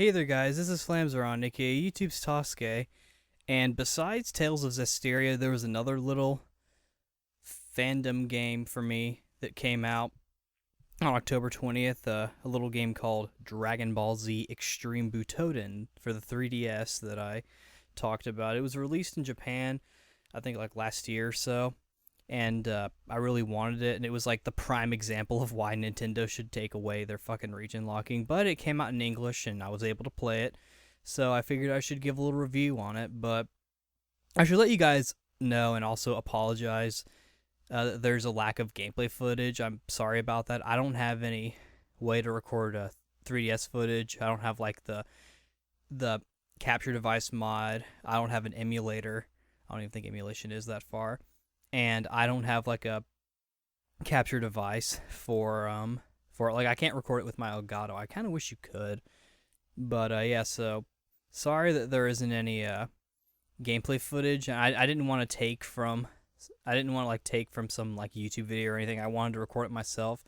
Hey there, guys. This is Flamzeron, aka YouTube's Tasuke. And besides Tales of Zestiria, there was another little fandom game for me that came out on October 20th. A little game called Dragon Ball Z Extreme Butoden for the 3DS that I talked about. It was released in Japan, I think like last year or so. And I really wanted it, and it was like the prime example of why Nintendo should take away their fucking region locking. But it came out in English, and I was able to play it, so I figured I should give a little review on it. But I should let you guys know and also apologize that there's a lack of gameplay footage. I'm sorry about that. I don't have any way to record 3DS footage. I don't have like the capture device mod. I don't have an emulator. I don't even think emulation is that far. And I don't have like a capture device for like I can't record it with my Elgato. I kind of wish you could, but yeah. So sorry that there isn't any gameplay footage. I didn't want to take from take from some like YouTube video or anything. I wanted to record it myself.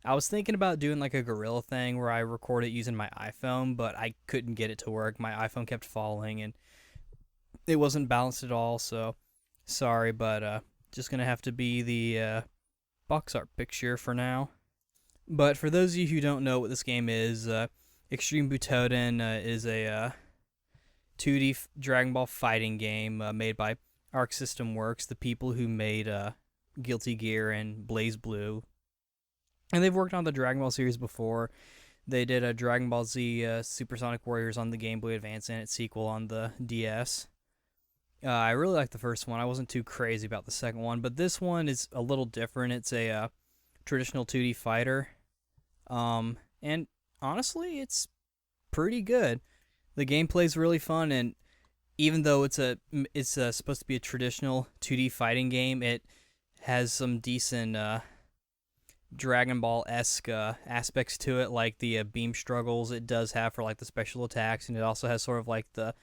I was thinking about doing like a gorilla thing where I record it using my iPhone, but I couldn't get it to work. My iPhone kept falling and it wasn't balanced at all. So sorry, but just gonna have to be the box art picture for now. But for those of you who don't know what this game is, Extreme Butoden is a 2D Dragon Ball fighting game made by Arc System Works, the people who made Guilty Gear and Blaze Blue. And they've worked on the Dragon Ball series before. They did a Dragon Ball Z Supersonic Warriors on the Game Boy Advance and its sequel on the DS. I really liked the first one. I wasn't too crazy about the second one, but this one is a little different. It's a traditional 2D fighter, and honestly, it's pretty good. The gameplay's really fun, and even though it's supposed to be a traditional 2D fighting game, it has some decent Dragon Ball-esque aspects to it, like the beam struggles it does have for like the special attacks, and it also has sort of like the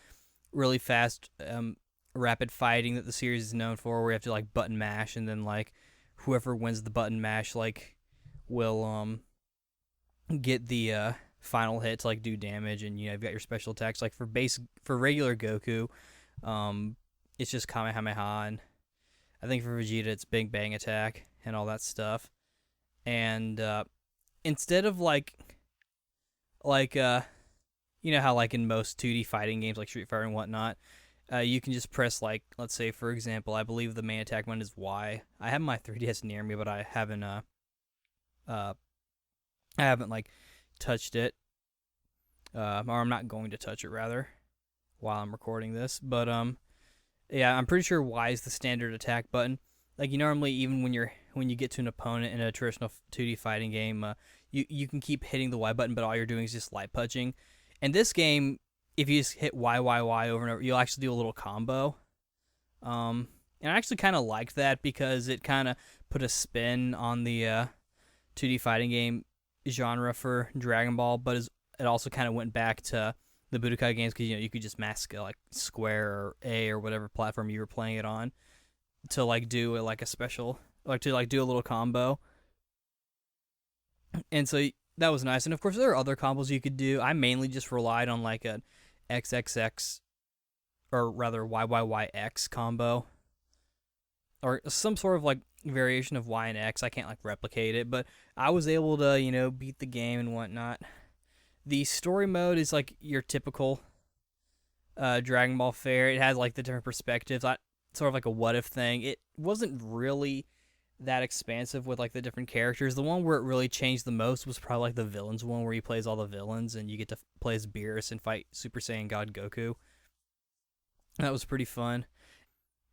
really fast rapid fighting that the series is known for, where you have to like button mash, and then like whoever wins the button mash like will get the final hit to like do damage, and you've got your special attacks. Like for regular Goku, it's just Kamehameha, and I think for Vegeta it's Big Bang Attack and all that stuff. And instead of like you know how like in most 2D fighting games like Street Fighter and whatnot, you can just press, like, let's say, for example, I believe the main attack button is Y. I have my 3DS near me, but I haven't like, touched it. Or I'm not going to touch it, rather, while I'm recording this. But, yeah, I'm pretty sure Y is the standard attack button. Like, you normally, even when you get to an opponent in a traditional 2D fighting game, you can keep hitting the Y button, but all you're doing is just light punching. In this game, if you just hit Y, Y, Y over and over, you'll actually do a little combo. And I actually kind of liked that because it kind of put a spin on the 2D fighting game genre for Dragon Ball, but it also kind of went back to the Budokai games because you could just mask like Square or A or whatever platform you were playing it on to like do like a special, like to like do a little combo. And so that was nice. And of course, there are other combos you could do. I mainly just relied on like a XXX, or rather YYYX combo, or some sort of like variation of Y and X. I can't like replicate it, but I was able to beat the game and whatnot. The story mode is like your typical Dragon Ball fare. It has like the different perspectives, sort of like a what if thing. It wasn't really that expansive with like the different characters. The one where it really changed the most was probably like the villains one, where he plays all the villains and you get to play as Beerus and fight Super Saiyan God Goku. That was pretty fun.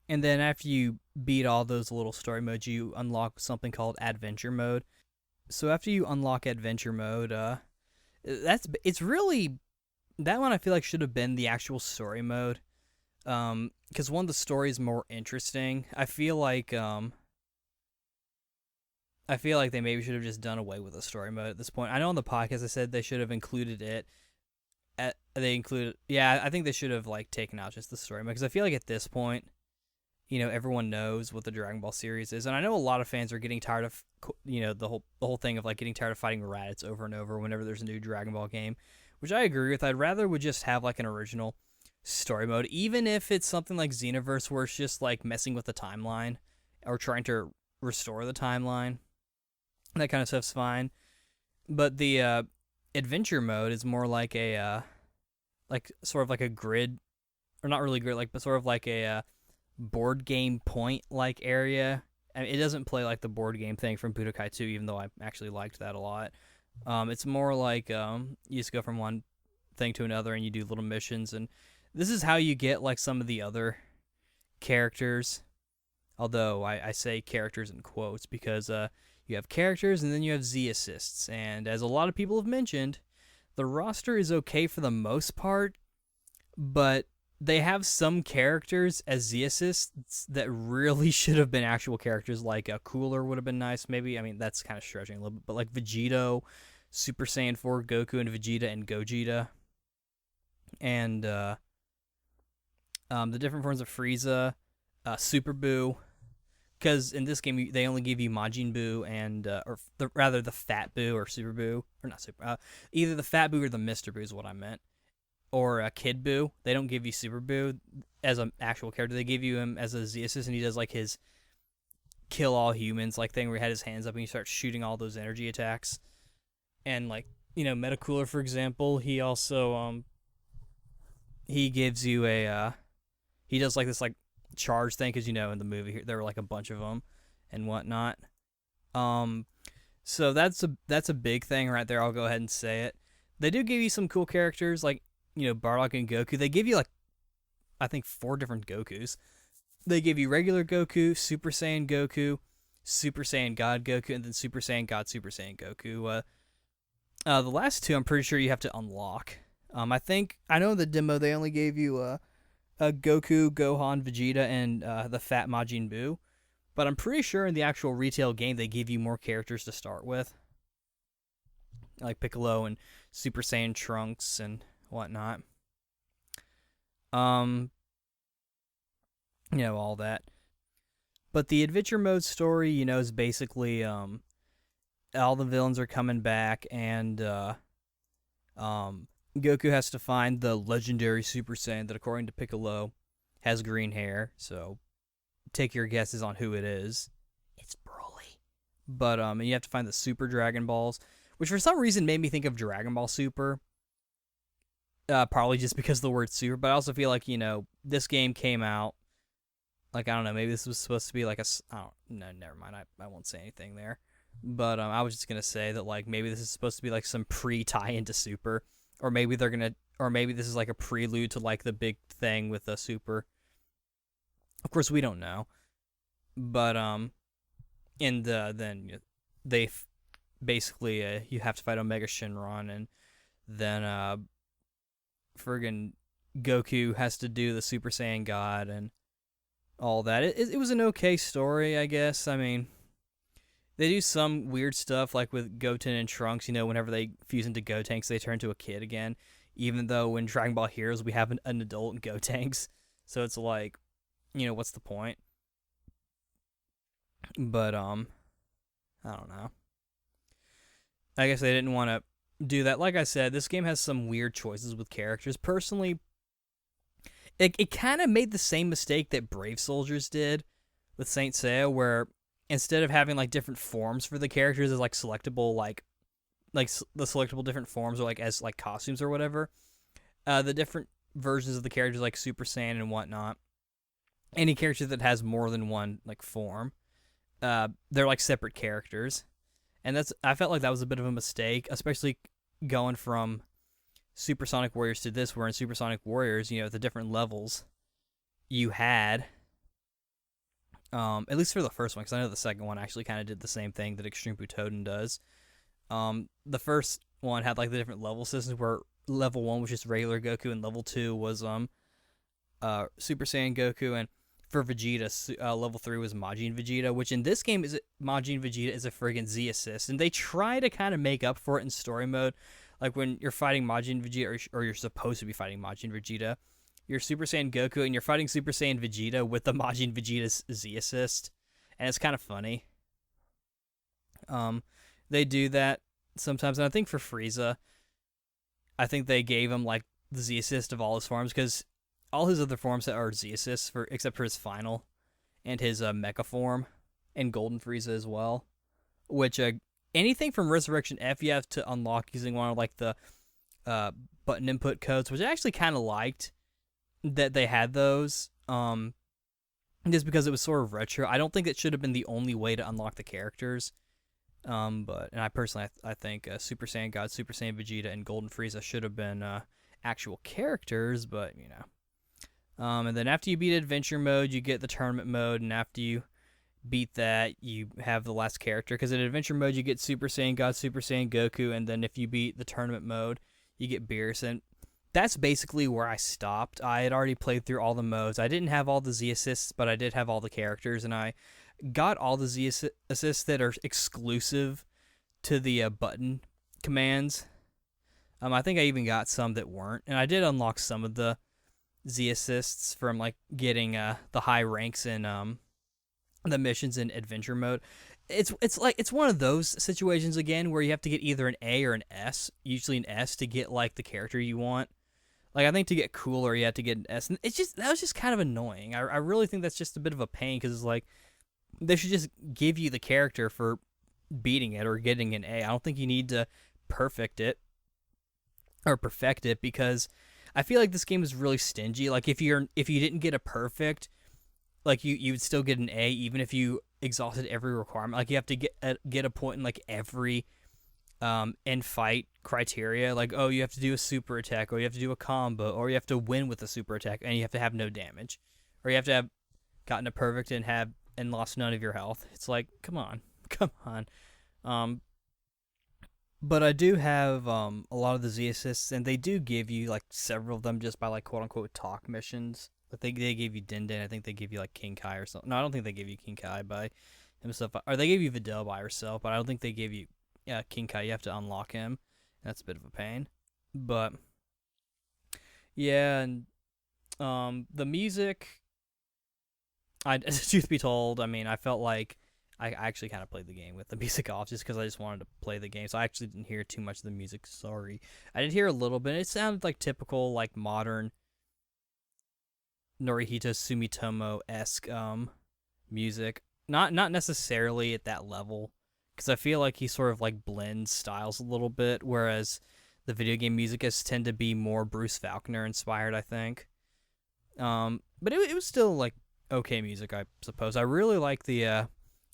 And then after you beat all those little story modes, you unlock something called Adventure Mode. So after you unlock Adventure Mode, it's really, that one I feel like should have been the actual story mode. Because one, the story is more interesting. I feel like they maybe should have just done away with the story mode at this point. I know on the podcast I said they should have included it. I think they should have like taken out just the story mode, because I feel like at this point, everyone knows what the Dragon Ball series is, and I know a lot of fans are getting tired of the whole thing of like getting tired of fighting Raditz over and over whenever there's a new Dragon Ball game, which I agree with. I'd rather would just have like an original story mode, even if it's something like Xenoverse where it's just like messing with the timeline or trying to restore the timeline. That kind of stuff's fine. But the adventure mode is more like a like sort of like a grid, or not really grid, like but sort of like a board game point like area. I mean, it doesn't play like the board game thing from Budokai 2, even though I actually liked that a lot. It's more like you just go from one thing to another and you do little missions, and this is how you get like some of the other characters. Although I say characters in quotes because you have characters and then you have Z assists, and as a lot of people have mentioned, the roster is okay for the most part, but they have some characters as Z assists that really should have been actual characters. Like a Cooler would have been nice, maybe. I mean, that's kind of stretching a little bit, but like Vegito, Super Saiyan 4 Goku, and Vegeta and Gogeta, and the different forms of Frieza, Super Buu. Because in this game they only give you Majin Buu and rather the Fat Buu or Super Buu, or not Super, either the Fat Buu or the Mister Buu is what I meant, or Kid Buu. They don't give you Super Buu as an actual character. They give you him as a Z assist, and he does like his kill all humans like thing where he had his hands up and he starts shooting all those energy attacks. And like Metacooler for example, he also he gives you a he does like this like charge thing because in the movie there were like a bunch of them and whatnot. So that's a big thing right there. I'll go ahead and say it. They do give you some cool characters like Bardock and Goku. They give you like I think 4 different Gokus. They give you regular Goku, Super Saiyan Goku, Super Saiyan God Goku, and then Super Saiyan God Super Saiyan Goku. The last 2 I'm pretty sure you have to unlock. I know in the demo they only gave you Goku, Gohan, Vegeta, and the Fat Majin Buu. But I'm pretty sure in the actual retail game they give you more characters to start with. Like Piccolo and Super Saiyan Trunks and whatnot. All that. But the adventure mode story, is basically all the villains are coming back and Goku has to find the legendary Super Saiyan that, according to Piccolo, has green hair. So take your guesses on who it is. It's Broly. But and you have to find the Super Dragon Balls, which for some reason made me think of Dragon Ball Super. Probably just because of the word super, but I also feel like, this game came out, like, I don't know, maybe this was supposed to be like no, never mind, I won't say anything there. But I was just going to say that, like, maybe this is supposed to be like some pre-tie into Super, or maybe this is like a prelude to like the big thing with the Super. Of course, we don't know. But, they basically, you have to fight Omega Shenron, and then, friggin' Goku has to do the Super Saiyan God and all that. It was an okay story, I guess. I mean, they do some weird stuff, like with Goten and Trunks, whenever they fuse into Gotenks, they turn into a kid again. Even though in Dragon Ball Heroes, we have an adult in Gotenks. So it's like, what's the point? But, I don't know. I guess they didn't want to do that. Like I said, this game has some weird choices with characters. Personally, it kind of made the same mistake that Brave Soldiers did with Saint Seiya, where instead of having like different forms for the characters as like selectable, like the selectable different forms or like as like costumes or whatever, the different versions of the characters like Super Saiyan and whatnot, any character that has more than one like form, they're like separate characters. And I felt like that was a bit of a mistake, especially going from Supersonic Warriors to this, where in Supersonic Warriors, the different levels you had, at least for the first one, because I know the second one actually kind of did the same thing that Extreme Butoden does. The first one had like the different level systems, where level 1 was just regular Goku, and level 2 was Super Saiyan Goku, and for Vegeta, level 3 was Majin Vegeta, which in this game Majin Vegeta is a friggin' Z assist, and they try to kind of make up for it in story mode. Like when you're fighting Majin Vegeta, or you're supposed to be fighting Majin Vegeta, you're Super Saiyan Goku, and you're fighting Super Saiyan Vegeta with the Majin Vegeta's Z assist, and it's kind of funny. They do that sometimes, and I think for Frieza, I think they gave him like the Z assist of all his forms because all his other forms are Z assists for except for his final and his mecha form and Golden Frieza as well. Which anything from Resurrection F you have to unlock using one of like the button input codes, which I actually kind of liked that they had those. Just because it was sort of retro. I don't think it should have been the only way to unlock the characters. But I personally I think Super Saiyan God, Super Saiyan Vegeta, and Golden Frieza should have been actual characters. But you know, and then after you beat Adventure Mode, you get the Tournament Mode, and after you beat that, you have the last character. Because in Adventure Mode, you get Super Saiyan God, Super Saiyan Goku, and then if you beat the Tournament Mode, you get Beerus. And that's basically where I stopped. I had already played through all the modes. I didn't have all the Z assists, but I did have all the characters, and I got all the Z assists that are exclusive to the button commands. I think I even got some that weren't, and I did unlock some of the Z assists from like getting the high ranks in the missions in Adventure Mode. It's one of those situations again where you have to get either an A or an S, usually an S, to get like the character you want. Like, I think to get cooler, you have to get an S. And that was just kind of annoying. I really think that's just a bit of a pain because it's like, they should just give you the character for beating it or getting an A. I don't think you need to perfect it because I feel like this game is really stingy. Like, if you didn't get a perfect, like, you would still get an A even if you exhausted every requirement. Like, you have to get a point in, like, every end fight criteria, like, oh, you have to do a super attack, or you have to do a combo, or you have to win with a super attack, and you have to have no damage, or you have to have gotten a perfect and lost none of your health. It's like, come on. But I do have a lot of the Z assists, and they do give you like several of them just by like quote unquote talk missions. But they gave you Denden. I think they give you like King Kai or something. No, I don't think they gave you King Kai by himself, or they gave you Videl by herself, but I don't think they gave you King Kai. You have to unlock him. That's a bit of a pain. But yeah, and the music, truth be told, I mean, I felt like I actually kind of played the game with the music off just because I just wanted to play the game. So I actually didn't hear too much of the music. Sorry. I did hear a little bit. It sounded like typical, like modern Norihito Sumitomo-esque music. Not necessarily at that level, because I feel like he sort of like blends styles a little bit, whereas the video game music has tend to be more Bruce Faulkner inspired, I think. But it was still like okay music, I suppose. I really like the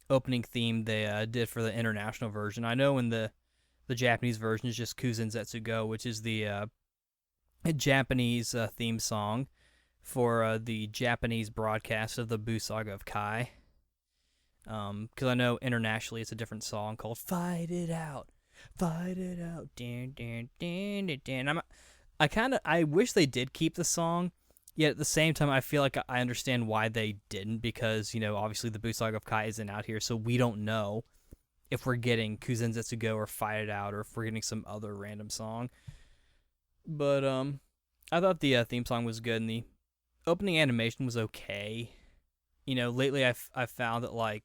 opening theme they did for the international version. I know in the Japanese version is just Kuzenzetsu Go, which is the Japanese theme song for the Japanese broadcast of the Buu Saga of Kai. Because I know internationally it's a different song called Fight It Out. Dan, dan, dan, dan, dan. I wish they did keep the song, yet at the same time I feel like I understand why they didn't, because, you know, obviously the Buu Saga of Kai isn't out here, so we don't know if we're getting Kuzenzetsu Go or Fight It Out, or if we're getting some other random song. But I thought the theme song was good, and the opening animation was okay. You know, lately I've found that, like,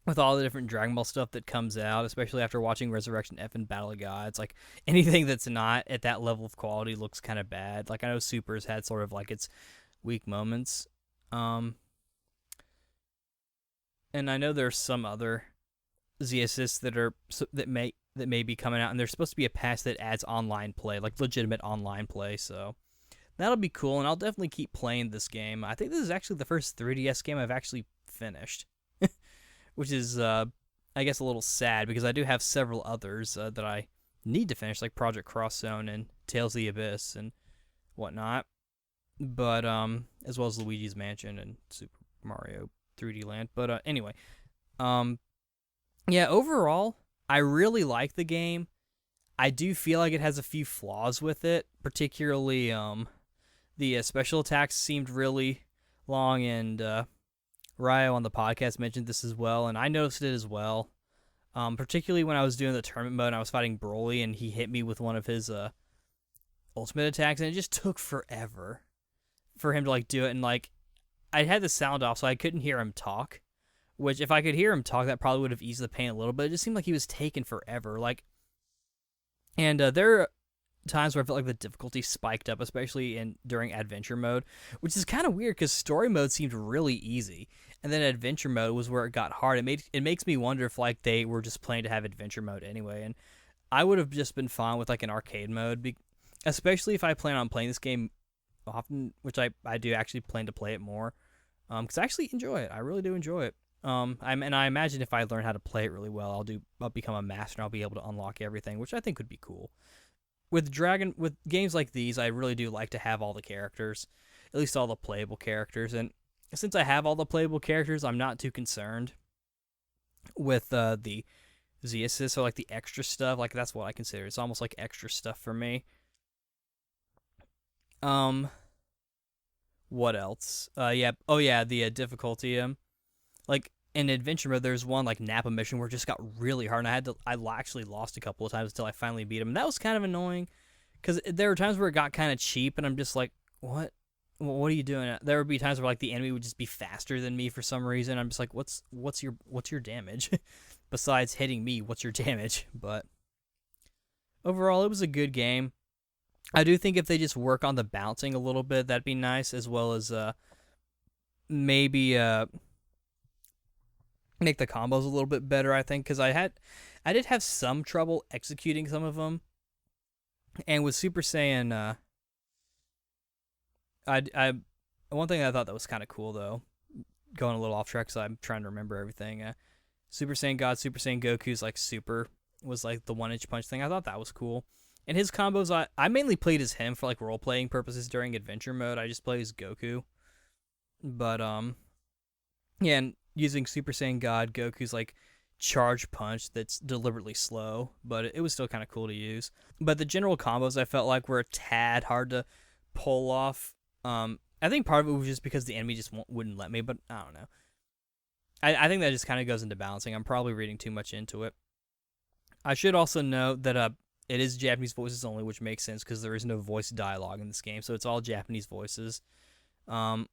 with all the different Dragon Ball stuff that comes out, especially after watching Resurrection F and Battle of Gods, like, anything that's not at that level of quality looks kind of bad. Like, I know Super's had sort of, like, its weak moments. And I know there's some other Z assists that may be coming out, and there's supposed to be a patch that adds online play, like legitimate online play, so that'll be cool, and I'll definitely keep playing this game. I think this is actually the first 3DS game I've actually finished, which is, I guess, a little sad, because I do have several others that I need to finish, like Project Cross Zone and Tales of the Abyss and whatnot, but as well as Luigi's Mansion and Super Mario 3D Land. But anyway, yeah, overall, I really like the game. I do feel like it has a few flaws with it, particularly the special attacks seemed really long, and Ryo on the podcast mentioned this as well, and I noticed it as well. Particularly when I was doing the tournament mode and I was fighting Broly, and he hit me with one of his ultimate attacks, and it just took forever for him to like do it. And like, I had the sound off, so I couldn't hear him talk. Which, if I could hear him talk, that probably would have eased the pain a little bit. It just seemed like he was taking forever. Like, and there times where I felt like the difficulty spiked up, especially in during adventure mode, which is kind of weird because story mode seemed really easy, and then adventure mode was where it got hard. It makes me wonder if like they were just planning to have adventure mode anyway, and I would have just been fine with like an arcade mode, especially if I plan on playing this game often, which I do actually plan to play it more, because I actually enjoy it. I really do enjoy it. And I imagine if I learn how to play it really well, I'll become a master and I'll be able to unlock everything, which I think would be cool. With games like these, I really do like to have all the characters, at least all the playable characters. And since I have all the playable characters, I'm not too concerned with the Z assist or like the extra stuff. Like that's what I consider. It's almost like extra stuff for me. Um, what else? Yeah. Oh yeah, the difficulty. Like in adventure mode, there's one like Napa mission where it just got really hard, and I actually lost a couple of times until I finally beat him. And that was kind of annoying because there were times where it got kind of cheap, and I'm just like, what? What are you doing? There would be times where like the enemy would just be faster than me for some reason. I'm just like, what's your damage? Besides hitting me, what's your damage? But overall, it was a good game. I do think if they just work on the bouncing a little bit, that'd be nice, as well as maybe make the combos a little bit better. I think because I did have some trouble executing some of them, and with Super Saiyan, I one thing I thought that was kind of cool though, going a little off track, so I'm trying to remember everything. Super Saiyan God, Super Saiyan Goku's like super was like the 1-inch punch thing. I thought that was cool. And his combos, I mainly played as him for like role playing purposes during adventure mode. I just play as Goku, but yeah, and using Super Saiyan God, Goku's like charge punch that's deliberately slow, but it was still kind of cool to use. But the general combos I felt like were a tad hard to pull off. I think part of it was just because the enemy just wouldn't let me, but I don't know. I think that just kind of goes into balancing. I'm probably reading too much into it. I should also note that it is Japanese voices only, which makes sense because there is no voice dialogue in this game, so it's all Japanese voices. Um,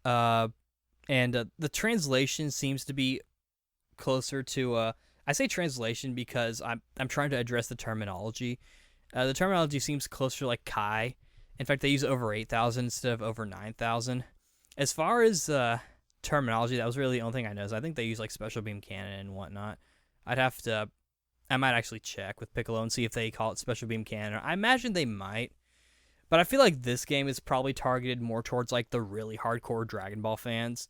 and the translation seems to be closer to I say translation because I'm trying to address the terminology. The terminology seems closer to like Kai. In fact, they use over 8,000 instead of over 9,000. As far as terminology, that was really the only thing I noticed. I think they use like special beam cannon and whatnot. I might actually check with Piccolo and see if they call it special beam cannon. I imagine they might, but I feel like this game is probably targeted more towards like the really hardcore Dragon Ball fans.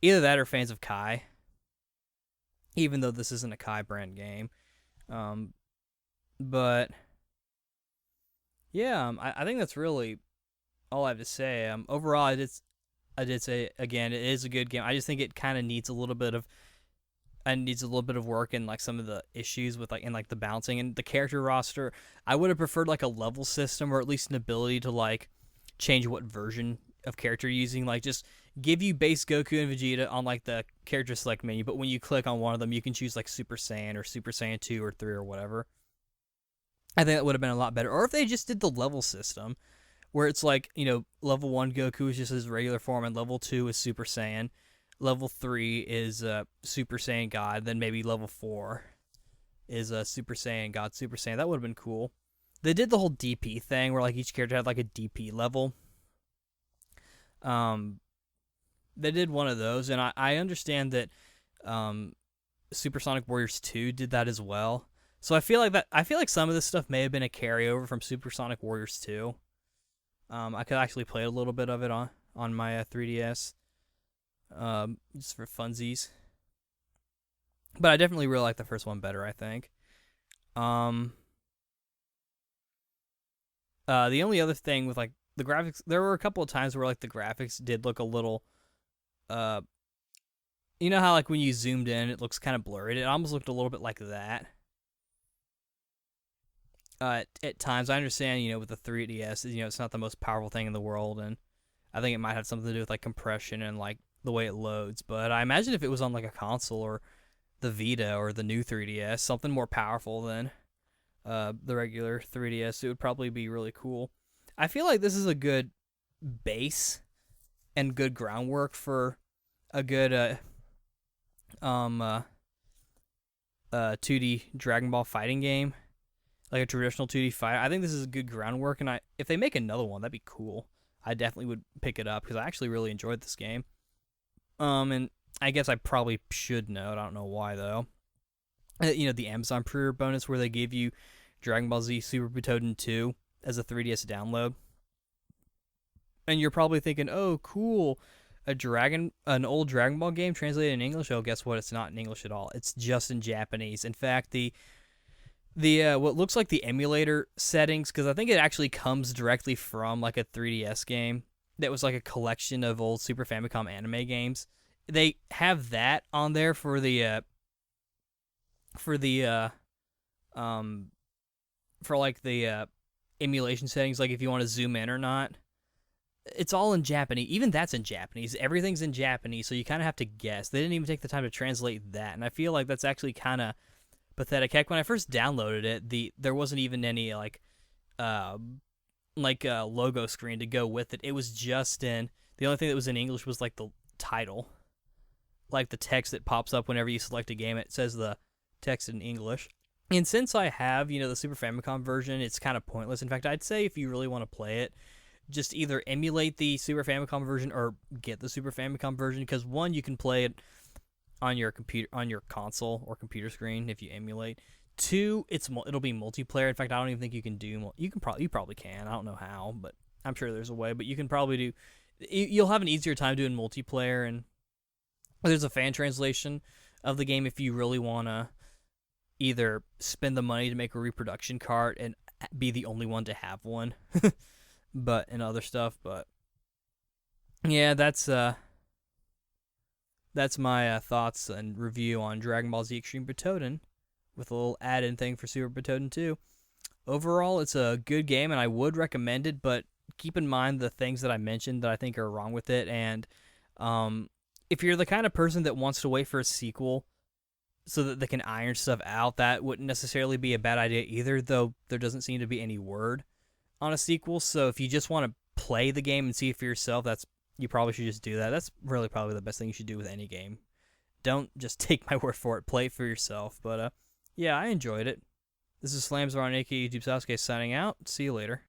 Either that or fans of Kai, even though this isn't a Kai brand game. But yeah, I think that's really all I have to say. Overall, I did say again, it is a good game. I just think it kind of needs a little bit of work in like some of the issues with like in like the bouncing and the character roster. I would have preferred like a level system or at least an ability to like change what version of character you're using. Like just give you base Goku and Vegeta on like the character select menu, but when you click on one of them, you can choose like Super Saiyan or Super Saiyan 2 or 3 or whatever. I think that would have been a lot better. Or if they just did the level system where it's like, level 1 Goku is just his regular form and level 2 is Super Saiyan. Level 3 is Super Saiyan God. Then maybe level 4 is Super Saiyan God, Super Saiyan. That would have been cool. They did the whole DP thing where like each character had like a DP level. They did one of those, and I understand that Supersonic Warriors 2 did that as well. So I feel like some of this stuff may have been a carryover from Supersonic Warriors 2. I could actually play a little bit of it on my 3DS. Just for funsies. But I definitely really like the first one better, I think. The only other thing with like the graphics, there were a couple of times where like the graphics did look a little, you know how like when you zoomed in, it looks kind of blurry. It almost looked a little bit like that. At times, I understand, with the 3DS, it's not the most powerful thing in the world, and I think it might have something to do with like compression and like the way it loads. But I imagine if it was on like a console or the Vita or the new 3DS, something more powerful than the regular 3DS, it would probably be really cool. I feel like this is a good base and good groundwork for a good 2D Dragon Ball fighting game. like a traditional 2D fight. I think this is a good groundwork, and if they make another one, that'd be cool. I definitely would pick it up because I actually really enjoyed this game. And I guess I probably should know it. I don't know why though. The Amazon pre-order bonus where they give you Dragon Ball Z Super Butoden 2 as a 3DS download. And you're probably thinking, "Oh, cool. An old Dragon Ball game translated in English." Oh, guess what? It's not in English at all. It's just in Japanese. In fact, the what looks like the emulator settings, because I think it actually comes directly from like a 3DS game that was like a collection of old Super Famicom anime games. They have that on there for the for the for like the emulation settings, like if you want to zoom in or not. It's all in Japanese. Even that's in Japanese. Everything's in Japanese, so you kind of have to guess. They didn't even take the time to translate that, and I feel like that's actually kind of pathetic. Heck, when I first downloaded it, there wasn't even any uh logo screen to go with it. It was just in the only thing that was in English was like the title, like the text that pops up whenever you select a game. It says the text in English. And since I have the Super Famicom version, it's kind of pointless. In fact, I'd say if you really want to play it, just either emulate the Super Famicom version or get the Super Famicom version, because one, you can play it on your computer, on your console or computer screen if you emulate. Two, it'll be multiplayer. In fact, I don't even think you can do. You probably can. I don't know how, but I'm sure there's a way. But you can probably do. You'll have an easier time doing multiplayer, and there's a fan translation of the game if you really want to either spend the money to make a reproduction cart and be the only one to have one. But and other stuff. But yeah, that's my thoughts and review on Dragon Ball Z Extreme Butoden, with a little add-in thing for Super Butoden 2. Overall, it's a good game, and I would recommend it, but keep in mind the things that I mentioned that I think are wrong with it. And if you're the kind of person that wants to wait for a sequel so that they can iron stuff out, that wouldn't necessarily be a bad idea either, though there doesn't seem to be any word on a sequel. So if you just want to play the game and see it for yourself, you probably should just do that. That's really probably the best thing you should do with any game. Don't just take my word for it. Play it for yourself. But yeah, I enjoyed it. This is Slamzor on aka YouTube Tasuke signing out. See you later.